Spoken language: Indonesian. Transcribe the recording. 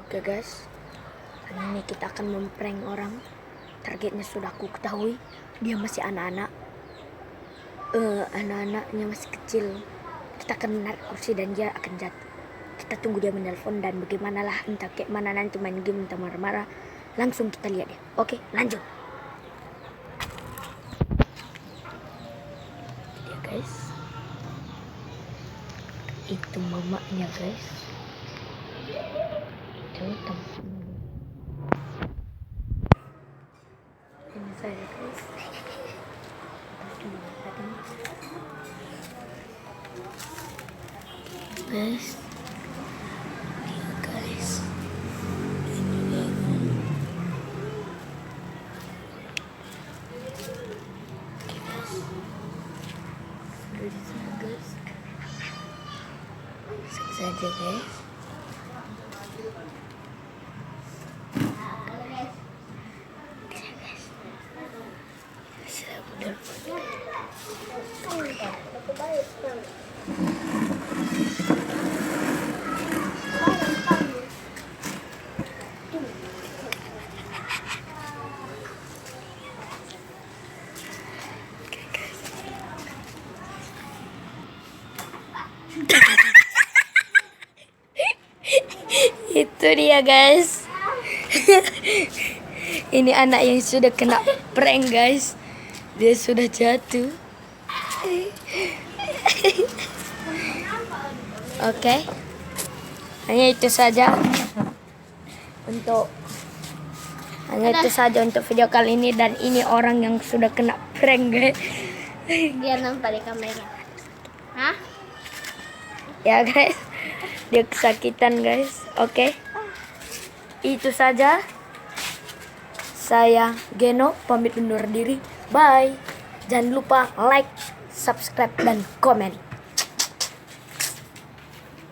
Oke guys, kali ini kita akan memprank orang. Targetnya sudah aku ketahui, dia masih anak-anak. Anak-anaknya masih kecil. Kita akan menarik kursi dan dia akan jatuh. Kita tunggu dia menelpon dan bagaimanalah, entah kayak mana nanti main game, entah marah-marah. Langsung kita lihat ya. Oke, lanjut. Ya guys, itu mamanya guys. Itu teman. Ini saya guys. Guys, ya guys, ini guys, saja guys. Itu dia guys. Ini anak yang sudah kena prank guys. Dia sudah jatuh. Oke. Hanya itu saja untuk video kali ini, dan ini orang yang sudah kena prank guys. Dia nampak di kamera. Hah? Ya guys, dia kesakitan guys. Oke, itu saja. Saya Geno pamit undur diri. Bye. Jangan lupa like, subscribe, dan komen.